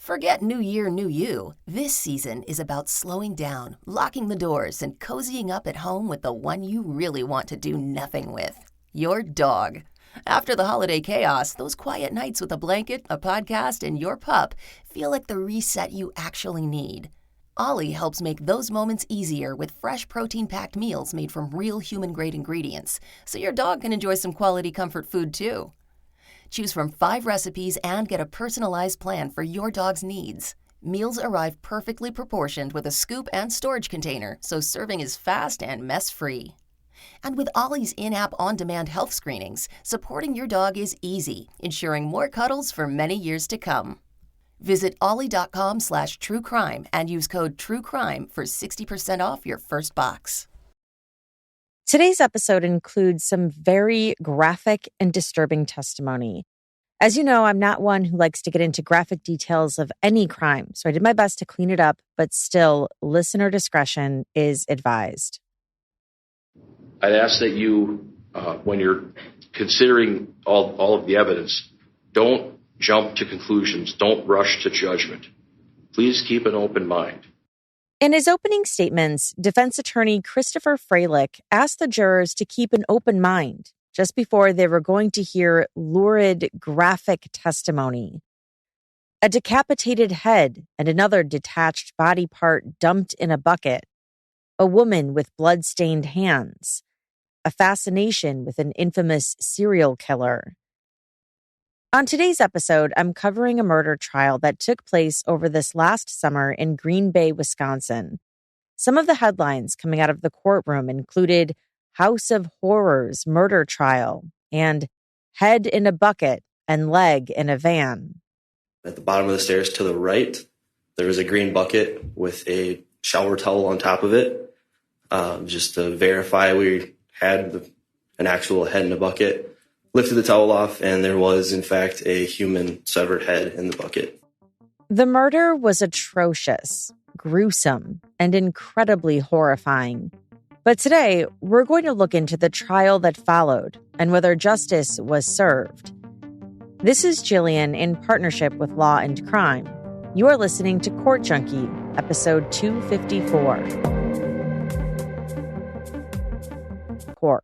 Forget New Year, New You. This season is about slowing down, locking the doors, and cozying up at home with the one you really want to do nothing with. Your dog. After the holiday chaos, those quiet nights with a blanket, a podcast, and your pup feel like the reset you actually need. Ollie helps make those moments easier with fresh protein-packed meals made from real human-grade ingredients, so your dog can enjoy some quality comfort food too. Choose from 5 recipes and get a personalized plan for your dog's needs. Meals arrive perfectly proportioned with a scoop and storage container, so serving is fast and mess-free. And with Ollie's in-app on-demand health screenings, supporting your dog is easy, ensuring more cuddles for many years to come. Visit ollie.com/truecrime and use code TRUECRIME for 60% off your first box. Today's episode includes some very graphic and disturbing testimony. As you know, I'm not one who likes to get into graphic details of any crime, so I did my best to clean it up, but still, listener discretion is advised. I'd ask that you, when you're considering all of the evidence, don't jump to conclusions. Don't rush to judgment. Please keep an open mind. In his opening statements, defense attorney Christopher Freilich asked the jurors to keep an open mind just before they were going to hear lurid, graphic testimony. A decapitated head and another detached body part dumped in a bucket. A woman with blood-stained hands. A fascination with an infamous serial killer. On today's episode, I'm covering a murder trial that took place over this last summer in Green Bay, Wisconsin. Some of the headlines coming out of the courtroom included House of Horrors murder trial and head in a bucket and leg in a van. At the bottom of the stairs to the right, there was a green bucket with a shower towel on top of it, just to verify we had an actual head in a bucket. Lifted the towel off, and there was, in fact, a human severed head in the bucket. The murder was atrocious, gruesome, and incredibly horrifying. But today, we're going to look into the trial that followed and whether justice was served. This is Jillian in partnership with Law and Crime. You are listening to Court Junkie, episode 254. Court.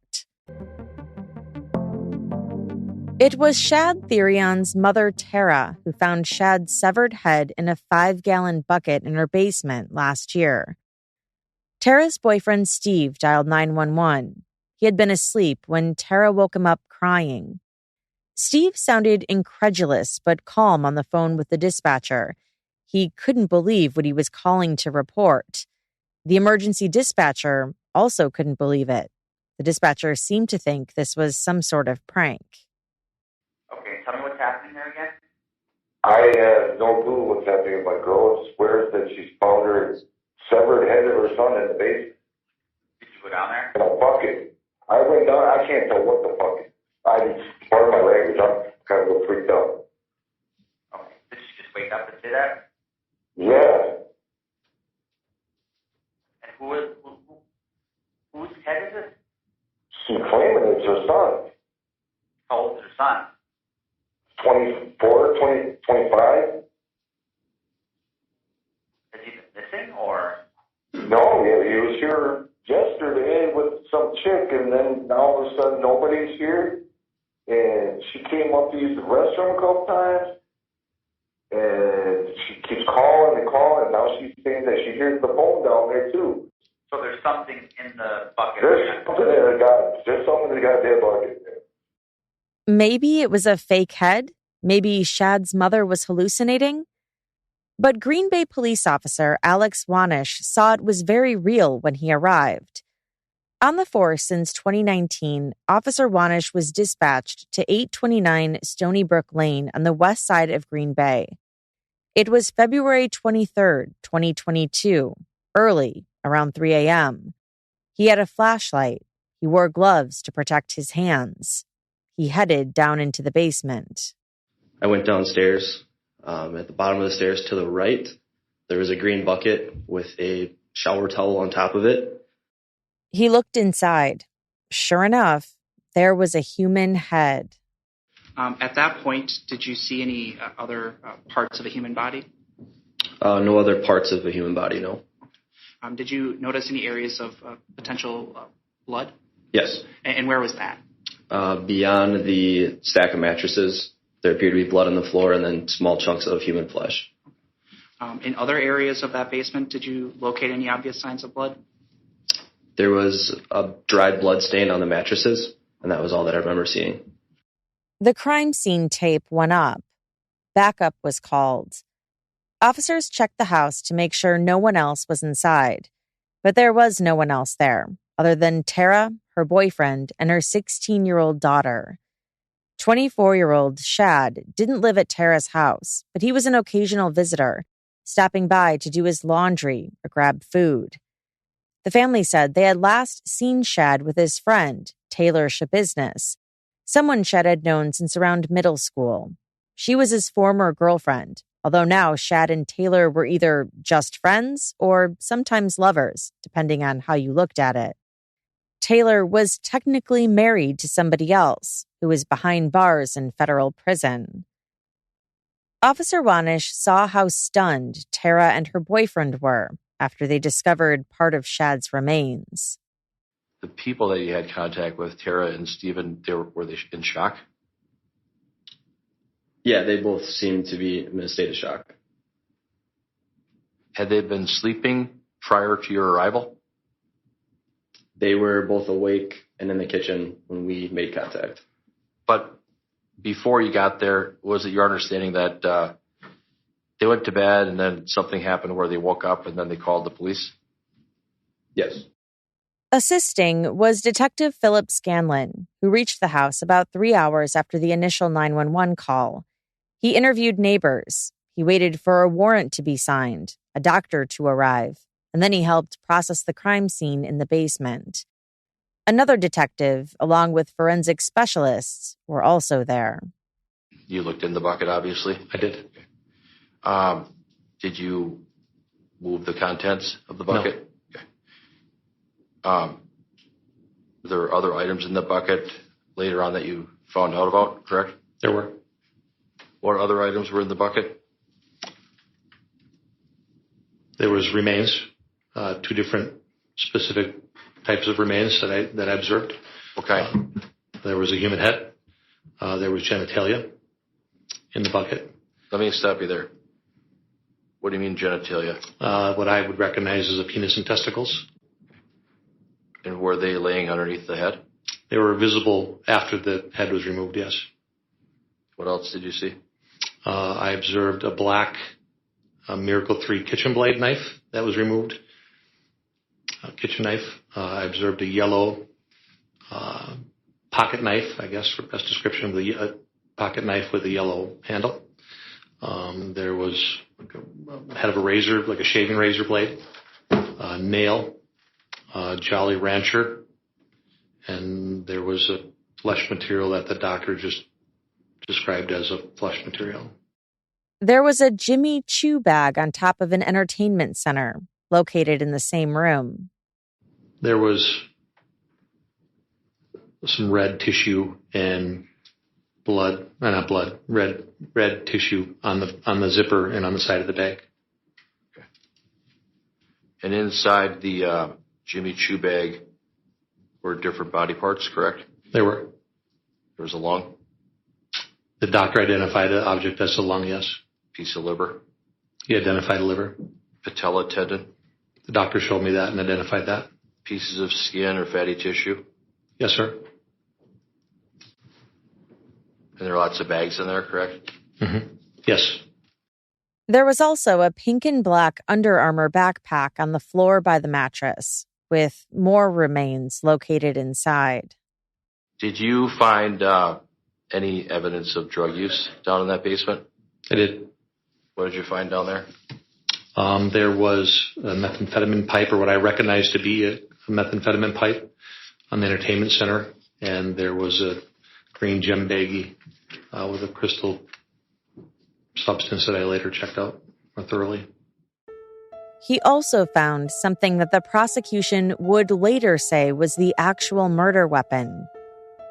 It was Shad Thyrion's mother, Tara, who found Shad's severed head in a 5-gallon bucket in her basement last year. Tara's boyfriend, Steve, dialed 911. He had been asleep when Tara woke him up crying. Steve sounded incredulous but calm on the phone with the dispatcher. He couldn't believe what he was calling to report. The emergency dispatcher also couldn't believe it. The dispatcher seemed to think this was some sort of prank. Okay, tell me what's happening there again. I have no clue what's happening. My girl swears that she's found her severed head of her son in the basement. Did you go down there? In a bucket. I went down. I can't tell what the fuck. It's part of my language. I'm kind of a little freaked out. Okay, did she just wake up and say that? Yeah. And whose head is it? She's claiming it's her son. How old is her son? 24, 20, 25. Has he been missing, or? No, he was here yesterday with some chick, and then now all of a sudden nobody's here. And she came up to use the restroom a couple times, and she keeps calling and calling, and now she's saying that she hears the phone down there too. So there's something in the bucket. There's something in the goddamn bucket there. Maybe it was a fake head. Maybe Shad's mother was hallucinating. But Green Bay police officer Alex Wanish saw it was very real when he arrived. On the force since 2019, Officer Wanish was dispatched to 829 Stony Brook Lane on the west side of Green Bay. It was February 23rd, 2022, early, around 3 a.m. He had a flashlight. He wore gloves to protect his hands. He headed down into the basement. I went downstairs. At the bottom of the stairs to the right, there was a green bucket with a shower towel on top of it. He looked inside. Sure enough, there was a human head. At that point, did you see any other parts of a human body? No other parts of the human body, no. Did you notice any areas of potential blood? Yes. And where was that? Beyond the stack of mattresses, there appeared to be blood on the floor and then small chunks of human flesh. In other areas of that basement, did you locate any obvious signs of blood? There was a dried blood stain on the mattresses, and that was all that I remember seeing. The crime scene tape went up. Backup was called. Officers checked the house to make sure no one else was inside. But there was no one else there, other than Tara, her boyfriend, and her 16-year-old daughter. 24-year-old Shad didn't live at Tara's house, but he was an occasional visitor, stopping by to do his laundry or grab food. The family said they had last seen Shad with his friend, Taylor Schabusiness, someone Shad had known since around middle school. She was his former girlfriend, although now Shad and Taylor were either just friends or sometimes lovers, depending on how you looked at it. Taylor was technically married to somebody else who was behind bars in federal prison. Officer Wanish saw how stunned Tara and her boyfriend were after they discovered part of Shad's remains. The people that you had contact with, Tara and Stephen, were they in shock? Yeah, they both seemed to be in a state of shock. Had they been sleeping prior to your arrival? They were both awake and in the kitchen when we made contact. But before you got there, was it your understanding that they went to bed and then something happened where they woke up and then they called the police? Yes. Assisting was Detective Philip Scanlon, who reached the house about 3 hours after the initial 911 call. He interviewed neighbors. He waited for a warrant to be signed, a doctor to arrive, and then he helped process the crime scene in the basement. Another detective, along with forensic specialists, were also there. You looked in the bucket, obviously. I did. Did you move the contents of the bucket? No. Okay. There were other items in the bucket later on that you found out about, correct? There were. What other items were in the bucket? There was remains, 2 different specific types of remains that I observed. Okay. There was a human head. There was genitalia in the bucket. Let me stop you there. What do you mean genitalia? What I would recognize as a penis and testicles. And were they laying underneath the head? They were visible after the head was removed, yes. What else did you see? I observed a black Miracle 3 kitchen blade knife that was removed. A kitchen knife. I observed a yellow pocket knife, I guess, for best description of the pocket knife with a yellow handle. There was a head of a razor, like a shaving razor blade, a nail, a Jolly Rancher, and there was a flesh material that the doctor just described as a flesh material. There was a Jimmy Choo bag on top of an entertainment center, located in the same room. There was some red tissue and red tissue on the zipper and on the side of the bag. Okay. And inside the Jimmy Choo bag were different body parts, correct? There were. There was a lung? The doctor identified the object as a lung, yes. Piece of liver? He identified a liver. Patella tendon? The doctor showed me that and identified that. Pieces of skin or fatty tissue? Yes, sir. And there are lots of bags in there, correct? Mm-hmm. Yes. There was also a pink and black Under Armour backpack on the floor by the mattress, with more remains located inside. Did you find any evidence of drug use down in that basement? I did. What did you find down there? There was a methamphetamine pipe, or what I recognized to be a methamphetamine pipe on the entertainment center, and there was a green gem baggie with a crystal substance that I later checked out more thoroughly. He also found something that the prosecution would later say was the actual murder weapon,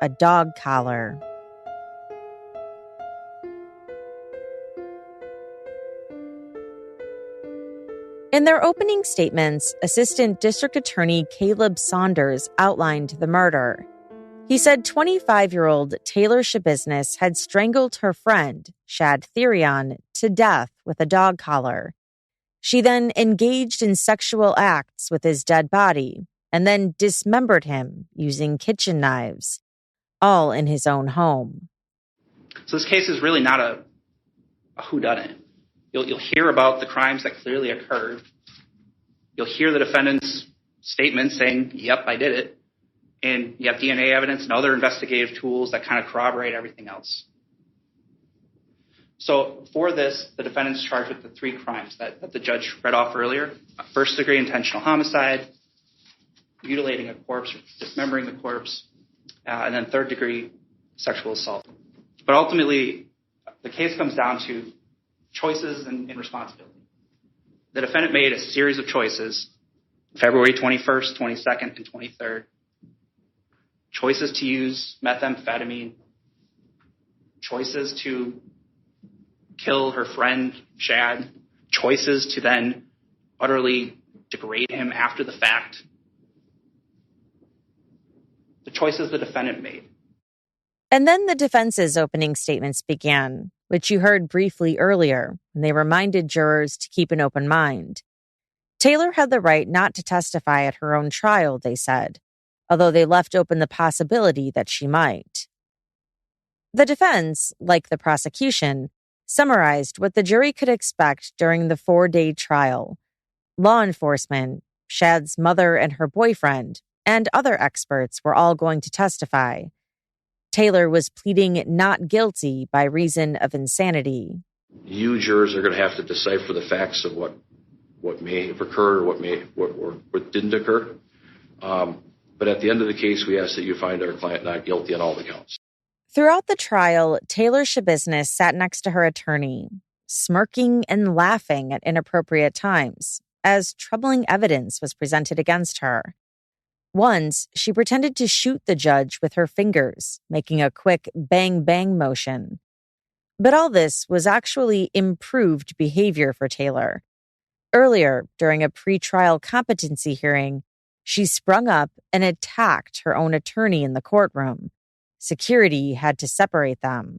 a dog collar. . In their opening statements, Assistant District Attorney Caleb Saunders outlined the murder. He said 25-year-old Taylor Schabusiness had strangled her friend, Shad Thyrion, to death with a dog collar. She then engaged in sexual acts with his dead body and then dismembered him using kitchen knives, all in his own home. So this case is really not a whodunit. You'll hear about the crimes that clearly occurred. You'll hear the defendant's statement saying, yep, I did it. And you have DNA evidence and other investigative tools that kind of corroborate everything else. So for this, the defendant's charged with the 3 crimes that the judge read off earlier. First-degree intentional homicide, mutilating a corpse, dismembering the corpse, and then third-degree sexual assault. But ultimately, the case comes down to choices and responsibility. The defendant made a series of choices, February 21st, 22nd, and 23rd. Choices to use methamphetamine, choices to kill her friend, Shad, choices to then utterly degrade him after the fact. The choices the defendant made. And then the defense's opening statements began, which you heard briefly earlier, and they reminded jurors to keep an open mind. Taylor had the right not to testify at her own trial, they said, although they left open the possibility that she might. The defense, like the prosecution, summarized what the jury could expect during the 4-day trial. Law enforcement, Shad's mother and her boyfriend, and other experts were all going to testify. Taylor was pleading not guilty by reason of insanity. You jurors are going to have to decipher the facts of what may have occurred or what didn't occur. But at the end of the case, we ask that you find our client not guilty on all the counts. Throughout the trial, Taylor Schabusiness sat next to her attorney, smirking and laughing at inappropriate times, as troubling evidence was presented against her. Once, she pretended to shoot the judge with her fingers, making a quick bang-bang motion. But all this was actually improved behavior for Taylor. Earlier, during a pretrial competency hearing, she sprung up and attacked her own attorney in the courtroom. Security had to separate them.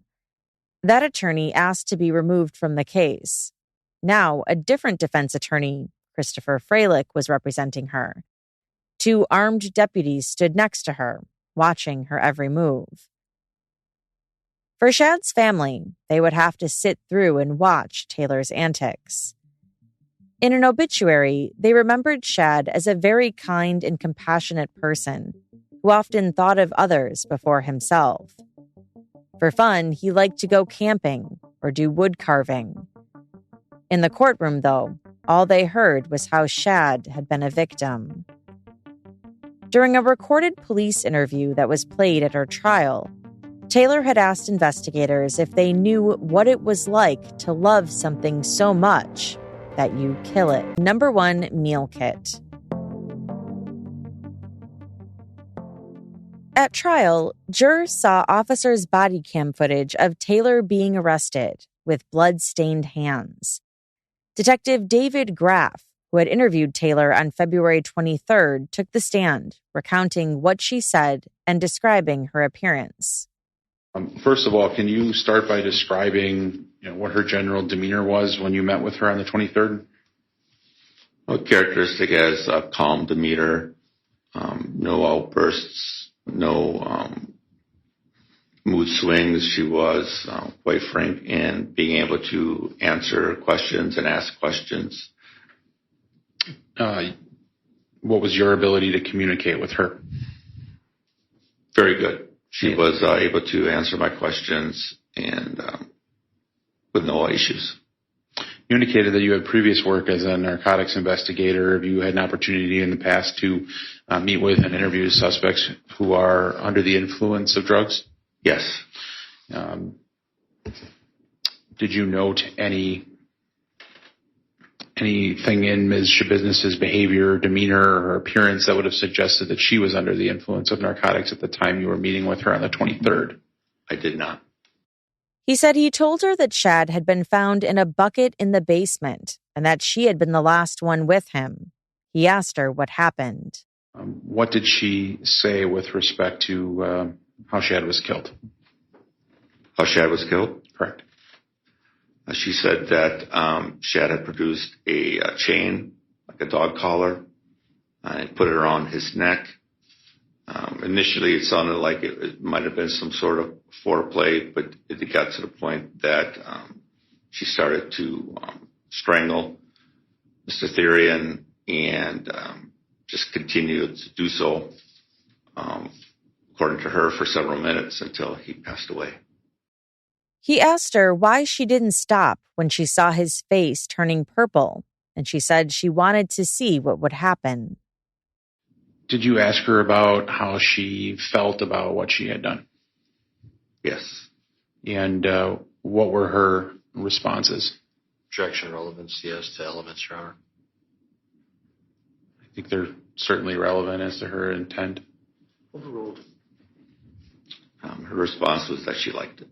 That attorney asked to be removed from the case. Now, a different defense attorney, Christopher Freilich, was representing her. 2 armed deputies stood next to her, watching her every move. For Shad's family, they would have to sit through and watch Taylor's antics. In an obituary, they remembered Shad as a very kind and compassionate person who often thought of others before himself. For fun, he liked to go camping or do wood carving. In the courtroom, though, all they heard was how Shad had been a victim. During a recorded police interview that was played at her trial, Taylor had asked investigators if they knew what it was like to love something so much that you kill it. Number 1 meal kit. At trial, jurors saw officers' body cam footage of Taylor being arrested with blood-stained hands. Detective David Graff, who had interviewed Taylor on February 23rd, took the stand, recounting what she said and describing her appearance. First of all, can you start by describing what her general demeanor was when you met with her on the 23rd? Well, characteristic as a calm demeanor, no outbursts, no mood swings. She was quite frank in being able to answer questions and ask questions. What was your ability to communicate with her? Very good. She was able to answer my questions and with no issues. You indicated that you had previous work as a narcotics investigator. Have you had an opportunity in the past to meet with and interview suspects who are under the influence of drugs? Yes. Did you note anything in Ms. Schabusiness's behavior, or demeanor, or her appearance that would have suggested that she was under the influence of narcotics at the time you were meeting with her on the 23rd? I did not. He said he told her that Shad had been found in a bucket in the basement and that she had been the last one with him. He asked her what happened. What did she say with respect to how Shad was killed? How Shad was killed? Correct. She said that Shad had produced a chain, like a dog collar, and put it around his neck. Initially, it sounded like it might have been some sort of foreplay, but it got to the point that she started to strangle Mr. Thyrion and just continued to do so, according to her, for several minutes until he passed away. He asked her why she didn't stop when she saw his face turning purple, and she said she wanted to see what would happen. Did you ask her about how she felt about what she had done? Yes. And what were her responses? Objection, relevance, yes to elements, Your Honor. I think they're certainly relevant as to her intent. Overruled. Her response was that she liked it.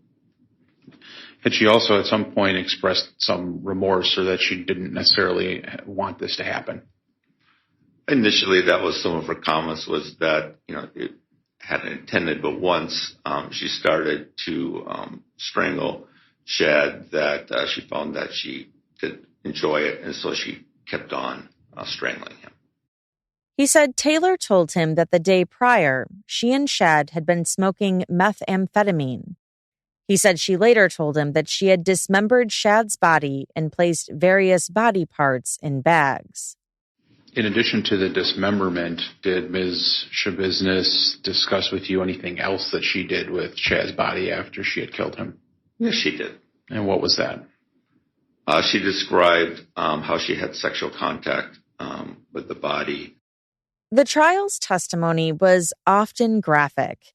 Had she also at some point expressed some remorse or that she didn't necessarily want this to happen? Initially, that was some of her comments, was that, it hadn't intended, but once she started to strangle Shad, that she found that she could enjoy it, and so she kept on strangling him. He said Taylor told him that the day prior, she and Shad had been smoking methamphetamine. He said she later told him that she had dismembered Shad's body and placed various body parts in bags. In addition to the dismemberment, did Ms. Schabusiness discuss with you anything else that she did with Shad's body after she had killed him? Yes, she did. And what was that? She described how she had sexual contact with the body. The trial's testimony was often graphic,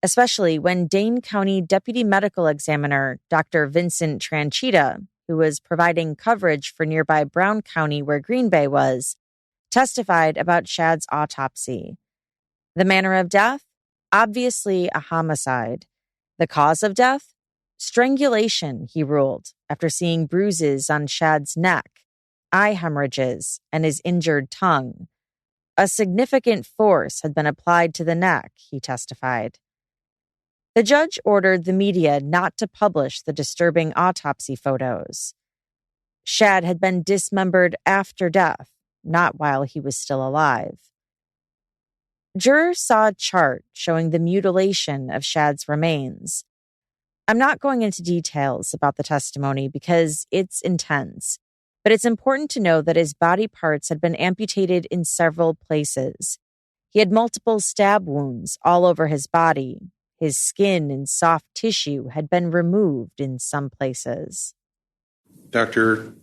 especially when Dane County Deputy Medical Examiner Dr. Vincent Tranchita, who was providing coverage for nearby Brown County where Green Bay was, testified about Shad's autopsy. The manner of death? Obviously a homicide. The cause of death? Strangulation, he ruled, after seeing bruises on Shad's neck, eye hemorrhages, and his injured tongue. A significant force had been applied to the neck, he testified. The judge ordered the media not to publish the disturbing autopsy photos. Shad had been dismembered after death, not while he was still alive. Jurors saw a chart showing the mutilation of Shad's remains. I'm not going into details about the testimony because it's intense, but it's important to know that his body parts had been amputated in several places. He had multiple stab wounds all over his body. His skin and soft tissue had been removed in some places. Doctor,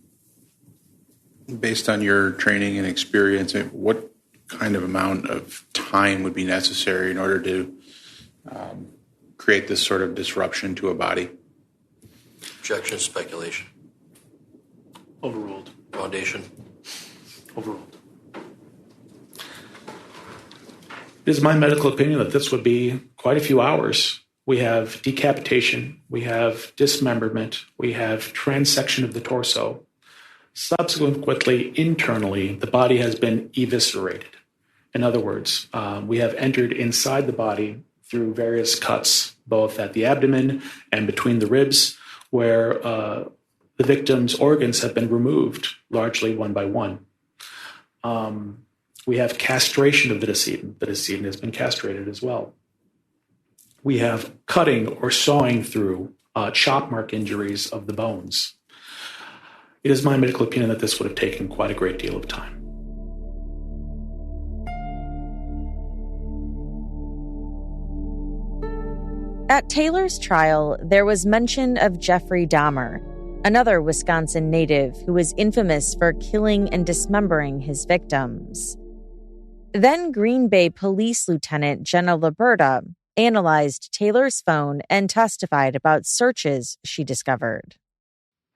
based on your training and experience, what kind of amount of time would be necessary in order to create this sort of disruption to a body? Objection, speculation. Overruled. Foundation. Overruled. It is my medical opinion that this would be quite a few hours. We have decapitation, we have dismemberment, we have transection of the torso. Subsequently, internally, the body has been eviscerated. In other words, we have entered inside the body through various cuts, both at the abdomen and between the ribs, where the victim's organs have been removed, largely one by one. We have castration of the decedent. The decedent has been castrated as well. We have cutting or sawing through chop mark injuries of the bones. It is my medical opinion that this would have taken quite a great deal of time. At Taylor's trial, there was mention of Jeffrey Dahmer, another Wisconsin native who was infamous for killing and dismembering his victims. Then Green Bay Police Lieutenant Jenna Liberta analyzed Taylor's phone and testified about searches she discovered.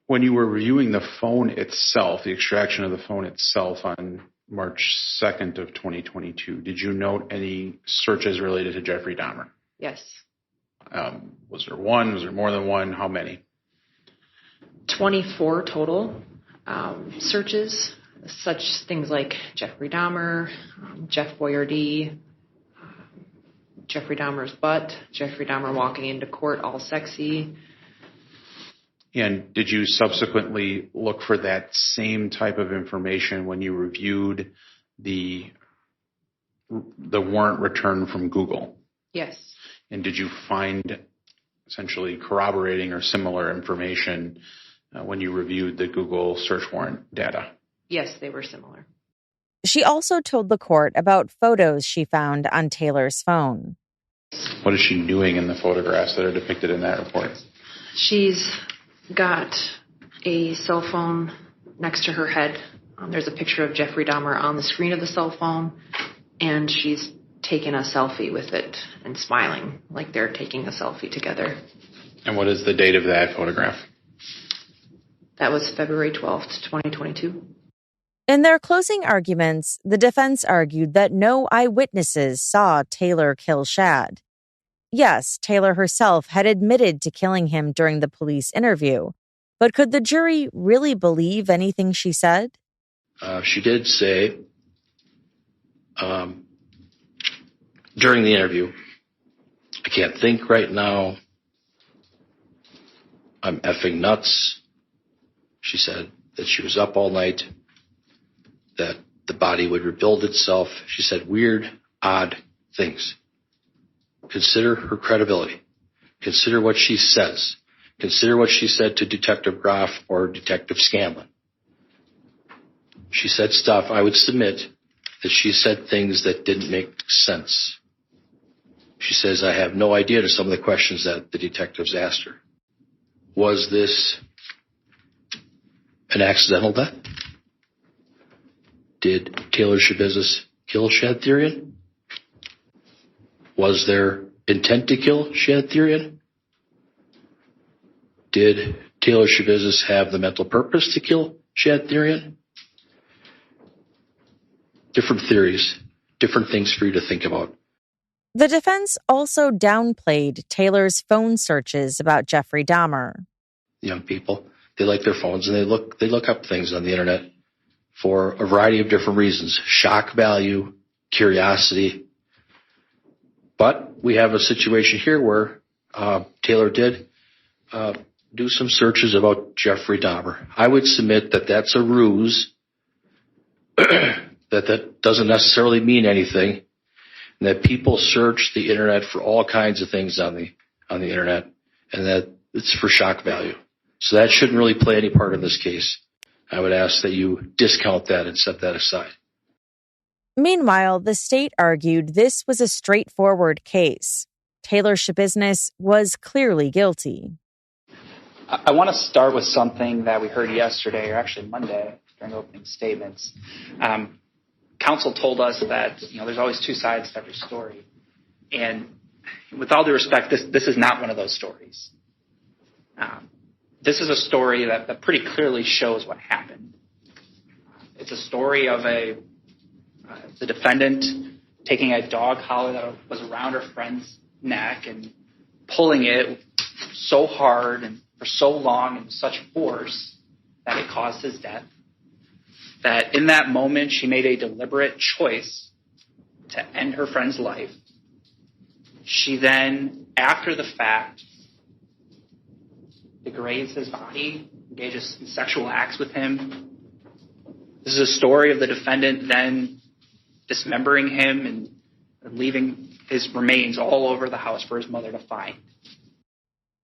When you were reviewing the phone itself, the extraction of the phone itself on March 2nd of 2022, did you note any searches related to Jeffrey Dahmer? Yes. Was there one? Was there more than one? How many? 24 total. searches, such things like Jeffrey Dahmer, Jeff Boyardee, Jeffrey Dahmer's butt, Jeffrey Dahmer walking into court all sexy. And did you subsequently look for that same type of information when you reviewed the warrant return from Google? Yes. And did you find essentially corroborating or similar information when you reviewed the Google search warrant data? Yes, they were similar. She also told the court about photos she found on Taylor's phone. What is she doing in the photographs that are depicted in that report? She's got a cell phone next to her head. There's a picture of Jeffrey Dahmer on the screen of the cell phone, and she's taking a selfie with it and smiling like they're taking a selfie together. And what is the date of that photograph? That was February 12th, 2022. In their closing arguments, the defense argued that no eyewitnesses saw Taylor kill Shad. Yes, Taylor herself had admitted to killing him during the police interview, but could the jury really believe anything she said? She did say during the interview, I can't think right now. I'm effing nuts. She said that she was up all night, that the body would rebuild itself. She said weird, odd things. Consider her credibility. Consider what she says. Consider what she said to Detective Groff or Detective Scanlon. She said stuff, I would submit, that she said things that didn't make sense. She says, I have no idea to some of the questions that the detectives asked her. Was this an accidental death? Did Taylor Schabusiness kill Shad Thyrion? Was there intent to kill Shad Thyrion? Did Taylor Schabusiness have the mental purpose to kill Shad Thyrion? Different theories, different things for you to think about. The defense also downplayed Taylor's phone searches about Jeffrey Dahmer. Young people, they like their phones and they look up things on the internet for a variety of different reasons. Shock value, curiosity. But we have a situation here where Taylor did do some searches about Jeffrey Dahmer. I would submit that that's a ruse, that doesn't necessarily mean anything, and that people search the internet for all kinds of things on the internet, and that it's for shock value. So that shouldn't really play any part in this case. I would ask that you discount that and set that aside. Meanwhile, the state argued this was a straightforward case. Taylor Schabusiness was clearly guilty. I want to start with something that we heard yesterday, or actually Monday, during opening statements. Counsel told us that there's always two sides to every story, and with all due respect, this is not one of those stories. This is a story that pretty clearly shows what happened. It's a story of the defendant taking a dog collar that was around her friend's neck and pulling it so hard and for so long and with such force that it caused his death. That in that moment, she made a deliberate choice to end her friend's life. She then, after the fact, degrades his body, engages in sexual acts with him. This is a story of the defendant then dismembering him and leaving his remains all over the house for his mother to find.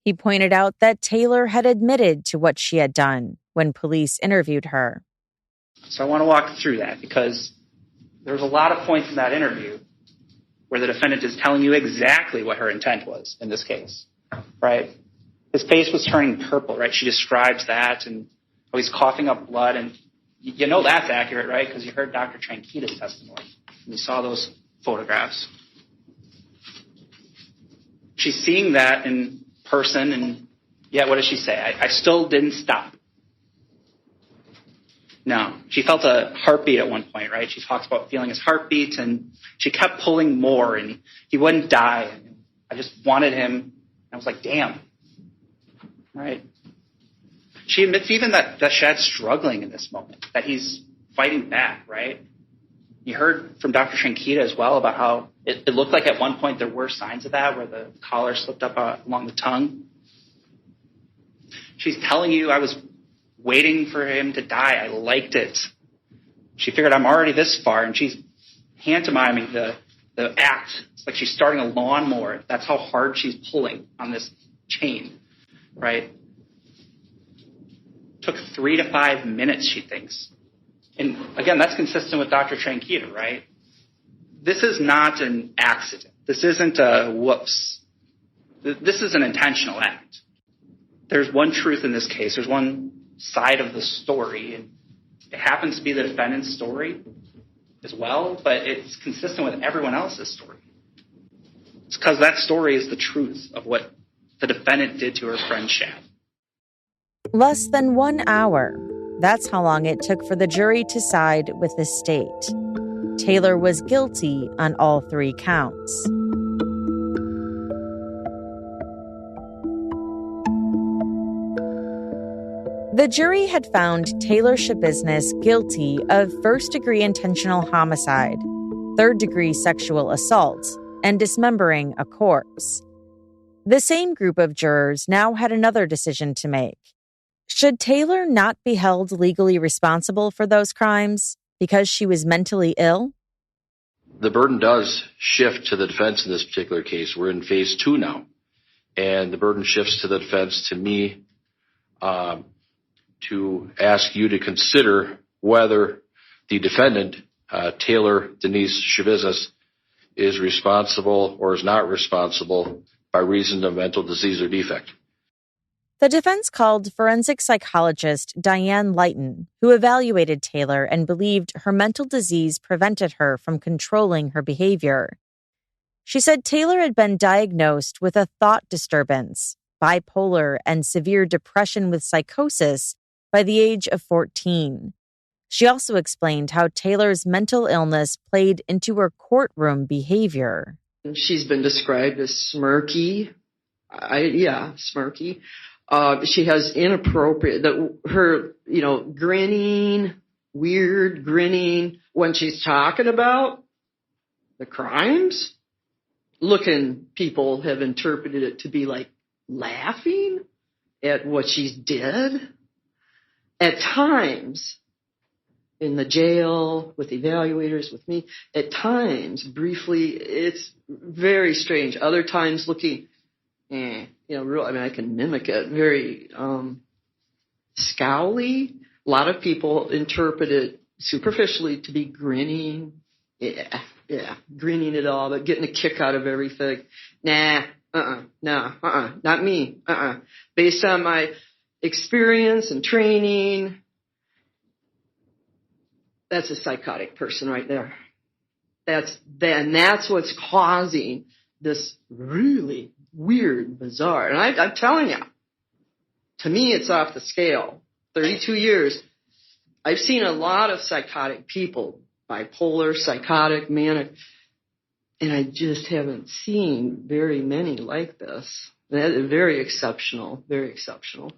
He pointed out that Taylor had admitted to what she had done when police interviewed her. So I want to walk through that because there's a lot of points in that interview where the defendant is telling you exactly what her intent was in this case, right? His face was turning purple, right? She describes that, and he's coughing up blood, and you know that's accurate, right? Because you heard Dr. Tranquita's testimony, and you saw those photographs. She's seeing that in person, and yet what does she say? I still didn't stop. No, she felt a heartbeat at one point, right? She talks about feeling his heartbeat, and she kept pulling more, and he wouldn't die. I just wanted him. I was like, damn. Right? She admits even that Shad's struggling in this moment, that he's fighting back, right? You heard from Dr. Shankita as well about how it looked like at one point there were signs of that, where the collar slipped up along the tongue. She's telling you, I was waiting for him to die. I liked it. She figured I'm already this far, and she's pantomiming the act. It's like she's starting a lawnmower. That's how hard she's pulling on this chain, right? Took 3 to 5 minutes, she thinks. And again, that's consistent with Dr. Shankita, right? This is not an accident. This isn't a whoops. This is an intentional act. There's one truth in this case. There's one side of the story, and it happens to be the defendant's story as well, but it's consistent with everyone else's story. It's because that story is the truth of what the defendant did to her friend Shad. Less than 1 hour. That's how long it took for the jury to side with the state. Taylor was guilty on all 3 counts. The jury had found Taylor Schabusiness guilty of first-degree intentional homicide, third-degree sexual assault, and dismembering a corpse. The same group of jurors now had another decision to make. Should Taylor not be held legally responsible for those crimes because she was mentally ill? The burden does shift to the defense in this particular case. We're in phase 2 now, and the burden shifts to the defense, to me, to ask you to consider whether the defendant, Taylor Denise Schabusiness, is responsible or is not responsible by reason of mental disease or defect. The defense called forensic psychologist Diane Lighton, who evaluated Taylor and believed her mental disease prevented her from controlling her behavior. She said Taylor had been diagnosed with a thought disturbance, bipolar, and severe depression with psychosis by the age of 14. She also explained how Taylor's mental illness played into her courtroom behavior. She's been described as smirky. Smirky. She has inappropriate, grinning, weird grinning when she's talking about the crimes. People have interpreted it to be like laughing at what she did. At times, in the jail, with evaluators, with me, at times, briefly, it's very strange. Other times looking, I can mimic it, very scowly. A lot of people interpret it superficially to be grinning. Grinning at all, but getting a kick out of everything. Not me. Based on my experience and training, that's a psychotic person right there. That's what's causing this really weird, bizarre. And I'm telling you, to me, it's off the scale. 32 years. I've seen a lot of psychotic people, bipolar, psychotic, manic, and I just haven't seen very many like this. Very exceptional, very exceptional.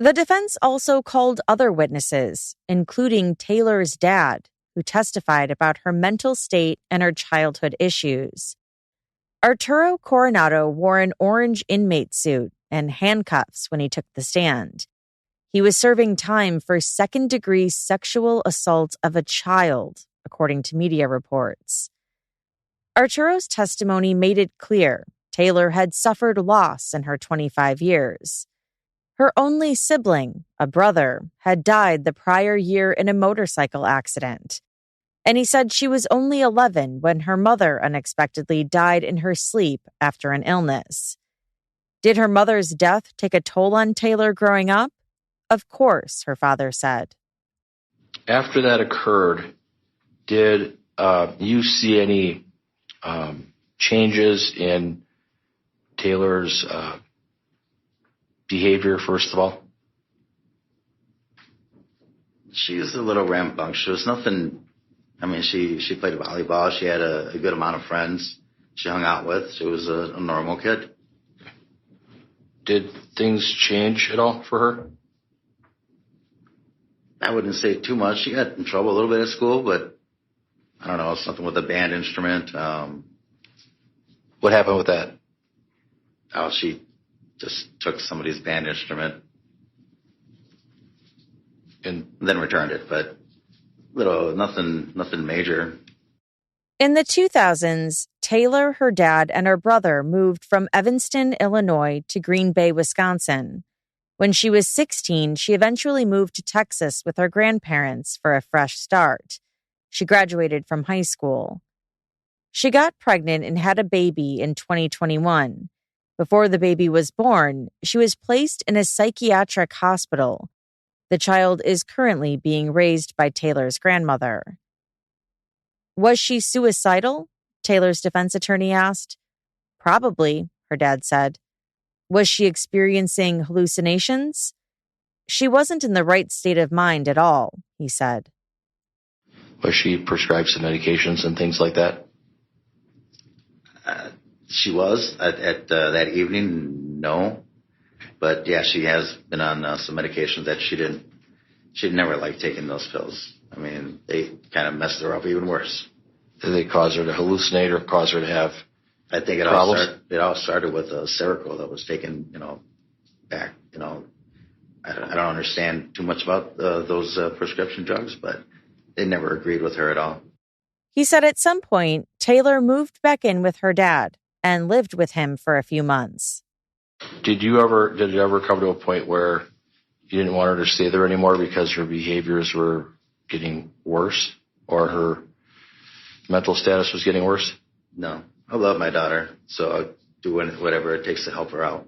The defense also called other witnesses, including Taylor's dad, who testified about her mental state and her childhood issues. Arturo Coronado wore an orange inmate suit and handcuffs when he took the stand. He was serving time for second-degree sexual assault of a child, according to media reports. Arturo's testimony made it clear Taylor had suffered loss in her 25 years. Her only sibling, a brother, had died the prior year in a motorcycle accident. And he said she was only 11 when her mother unexpectedly died in her sleep after an illness. Did her mother's death take a toll on Taylor growing up? Of course, her father said. After that occurred, did you see any changes in Taylor's behavior, first of all? She was a little rambunctious. Nothing. I mean, she played volleyball. She had a good amount of friends she hung out with. She was a normal kid. Did things change at all for her? I wouldn't say too much. She got in trouble a little bit at school, but I don't know, something with a band instrument. What happened with that? Oh, she just took somebody's band instrument and then returned it, but nothing major. In the 2000s, Taylor, her dad, and her brother moved from Evanston, Illinois to Green Bay, Wisconsin. When she was 16, she eventually moved to Texas with her grandparents for a fresh start. She graduated from high school. She got pregnant and had a baby in 2021. Before the baby was born, she was placed in a psychiatric hospital. The child is currently being raised by Taylor's grandmother. Was she suicidal? Taylor's defense attorney asked. Probably, her dad said. Was she experiencing hallucinations? She wasn't in the right state of mind at all, he said. Was she prescribed some medications and things like that? She was at that evening, no. But yeah, she has been on some medications that she'd never liked taking those pills. I mean, they kind of messed her up even worse. Did they cause her to hallucinate or cause her to have I think it all started with a Seroquel that was taken, back, I don't understand too much about those prescription drugs, but they never agreed with her at all. He said at some point, Taylor moved back in with her dad and lived with him for a few months. Did it ever come to a point where you didn't want her to stay there anymore because her behaviors were getting worse or her mental status was getting worse? No. I love my daughter, so I'll do whatever it takes to help her out.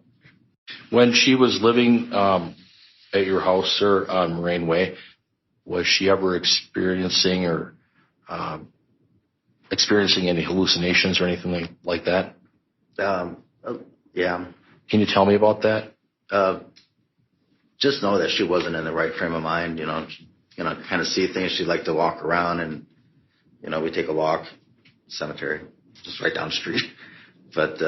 When she was living at your house, sir, on Moraine Way, was she ever experiencing any hallucinations or anything like that? Yeah. Can you tell me about that? Just know that she wasn't in the right frame of mind. Kind of see things. She'd like to walk around, and we take a walk, cemetery, just right down the street. But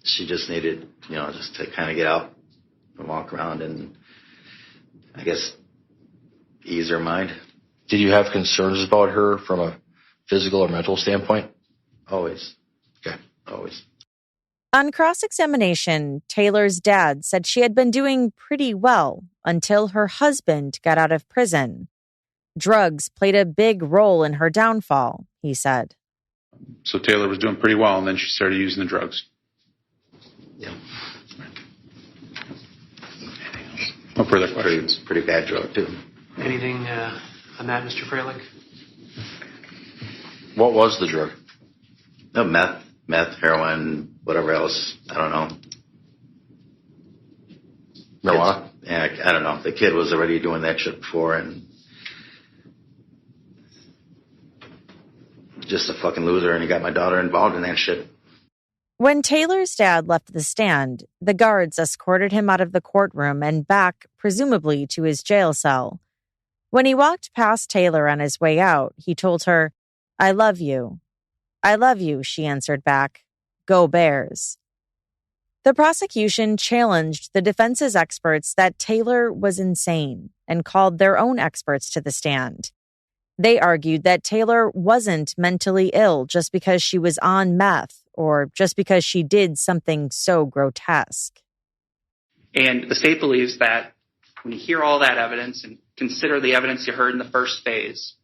she just needed, just to kind of get out and walk around and, I guess, ease her mind. Did you have concerns about her from a physical or mental standpoint? Always. Okay. Always. On cross-examination, Taylor's dad said she had been doing pretty well until her husband got out of prison. Drugs played a big role in her downfall, he said. So Taylor was doing pretty well, and then she started using the drugs. Yeah. No further questions. Pretty bad drug, too. Anything on that, Mr. Freilich? What was the drug? No, meth, heroin, whatever else. I don't know. Marijuana? Yeah, I don't know. The kid was already doing that shit before, and just a fucking loser, and he got my daughter involved in that shit. When Taylor's dad left the stand, the guards escorted him out of the courtroom and back, presumably to his jail cell. When he walked past Taylor on his way out, he told her, "I love you." "I love you," she answered back. "Go Bears." The prosecution challenged the defense's experts that Taylor was insane and called their own experts to the stand. They argued that Taylor wasn't mentally ill just because she was on meth or just because she did something so grotesque. And the state believes that when you hear all that evidence and consider the evidence you heard in the first phase,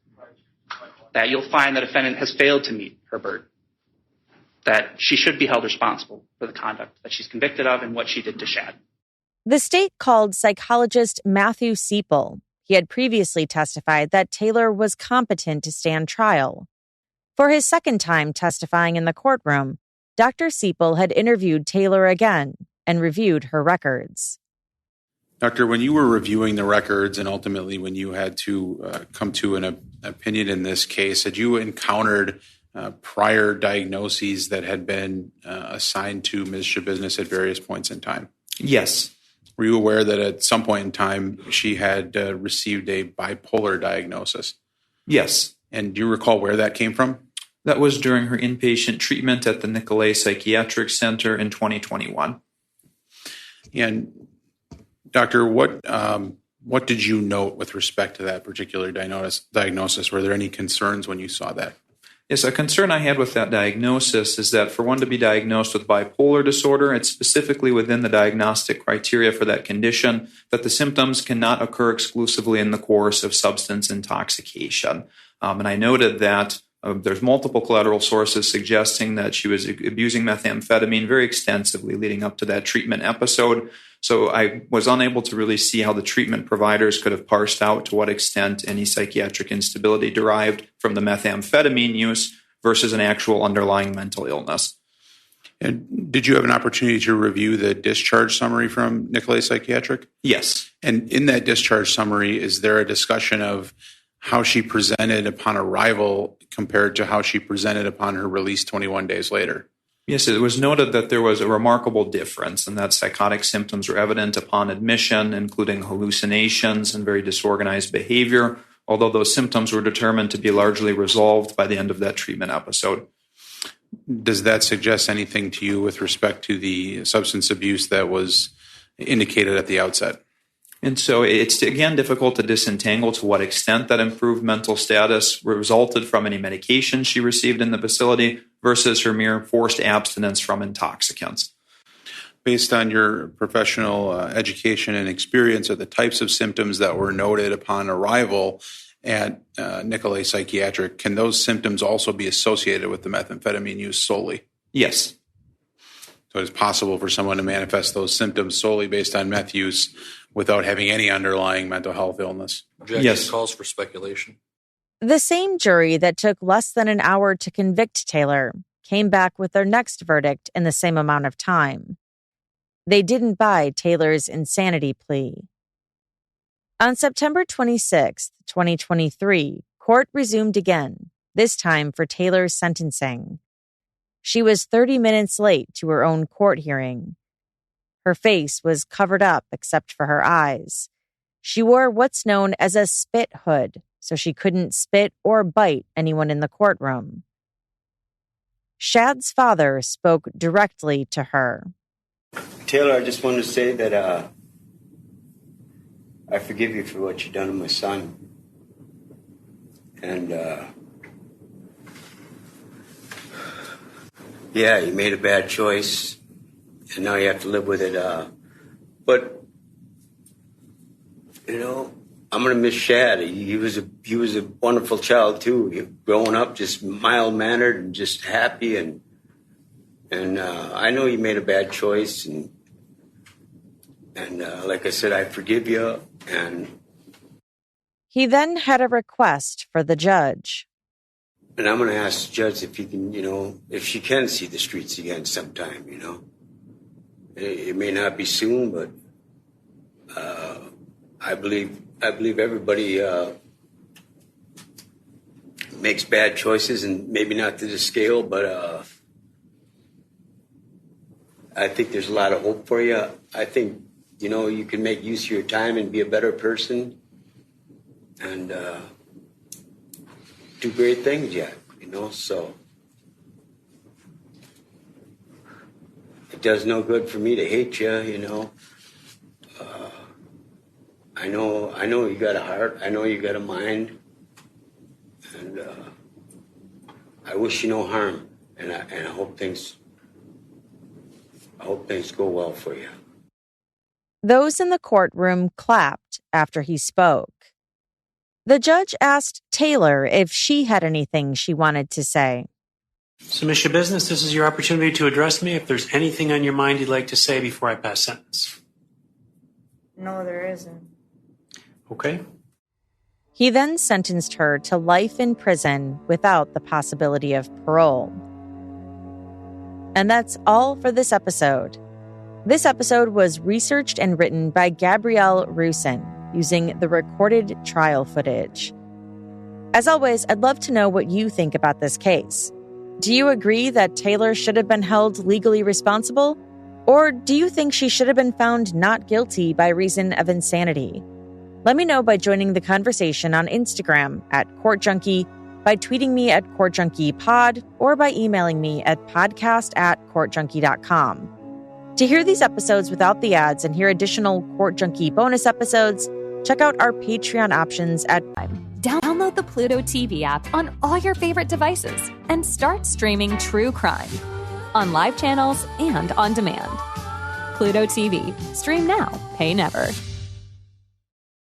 that you'll find the defendant has failed to meet her burden, that she should be held responsible for the conduct that she's convicted of and what she did to Shad. The state called psychologist Matthew Seipel. He had previously testified that Taylor was competent to stand trial. For his second time testifying in the courtroom, Dr. Seipel had interviewed Taylor again and reviewed her records. Doctor, when you were reviewing the records and ultimately when you had to come to an opinion in this case, had you encountered prior diagnoses that had been assigned to Ms. Schabusiness at various points in time? Yes. Were you aware that at some point in time she had received a bipolar diagnosis? Yes. And do you recall where that came from? That was during her inpatient treatment at the Nicolay Psychiatric Center in 2021. And Doctor, what What did you note with respect to that particular diagnosis? Were there any concerns when you saw that? Yes, a concern I had with that diagnosis is that for one to be diagnosed with bipolar disorder, it's specifically within the diagnostic criteria for that condition that the symptoms cannot occur exclusively in the course of substance intoxication. And I noted that there's multiple collateral sources suggesting that she was abusing methamphetamine very extensively leading up to that treatment episode. So I was unable to really see how the treatment providers could have parsed out to what extent any psychiatric instability derived from the methamphetamine use versus an actual underlying mental illness. And did you have an opportunity to review the discharge summary from Nicolay Psychiatric? Yes. And in that discharge summary, is there a discussion of how she presented upon arrival compared to how she presented upon her release 21 days later? Yes, it was noted that there was a remarkable difference and that psychotic symptoms were evident upon admission, including hallucinations and very disorganized behavior, although those symptoms were determined to be largely resolved by the end of that treatment episode. Does that suggest anything to you with respect to the substance abuse that was indicated at the outset? And so it's, again, difficult to disentangle to what extent that improved mental status resulted from any medication she received in the facility versus her mere forced abstinence from intoxicants. Based on your professional education and experience of the types of symptoms that were noted upon arrival at Nicolay Psychiatric, can those symptoms also be associated with the methamphetamine use solely? Yes. So it's possible for someone to manifest those symptoms solely based on meth use without having any underlying mental health illness. Objection Yes. calls for speculation. The same jury that took less than an hour to convict Taylor came back with their next verdict in the same amount of time. They didn't buy Taylor's insanity plea. On September 26, 2023, court resumed again, this time for Taylor's sentencing. She was 30 minutes late to her own court hearing. Her face was covered up except for her eyes. She wore what's known as a spit hood, so she couldn't spit or bite anyone in the courtroom. Shad's father spoke directly to her. Taylor, I just wanted to say that I forgive you for what you've done to my son. And, yeah, you made a bad choice, and now you have to live with it. But, you know, I'm going to miss Shad. He was a wonderful child, too. Growing up, just mild-mannered and just happy. And I know you made a bad choice. And like I said, I forgive you. And He then had a request for the judge. And I'm going to ask the judge if he can, if she can see the streets again sometime, It may not be soon, but I believe everybody makes bad choices, and maybe not to the scale, but I think there's a lot of hope for you. I think, you can make use of your time and be a better person and do great things yet, so it does no good for me to hate you, I know you got a heart, I know you got a mind, and I wish you no harm, and I hope things go well for you. Those in the courtroom clapped after he spoke. The judge asked Taylor if she had anything she wanted to say. So, Ms. Schabusiness, this is your opportunity to address me if there's anything on your mind you'd like to say before I pass sentence. No, there isn't. Okay. He then sentenced her to life in prison without the possibility of parole. And that's all for this episode. This episode was researched and written by Gabrielle Russon using the recorded trial footage. As always, I'd love to know what you think about this case. Do you agree that Taylor should have been held legally responsible? Or do you think she should have been found not guilty by reason of insanity? Let me know by joining the conversation on Instagram @CourtJunkie, by tweeting me @CourtJunkiePod, or by emailing me at podcast@CourtJunkie.com. To hear these episodes without the ads and hear additional Court Junkie bonus episodes, Check out our Patreon options at Download the Pluto TV app on all your favorite devices and start streaming true crime on live channels and on demand. Pluto TV. Stream now, pay never.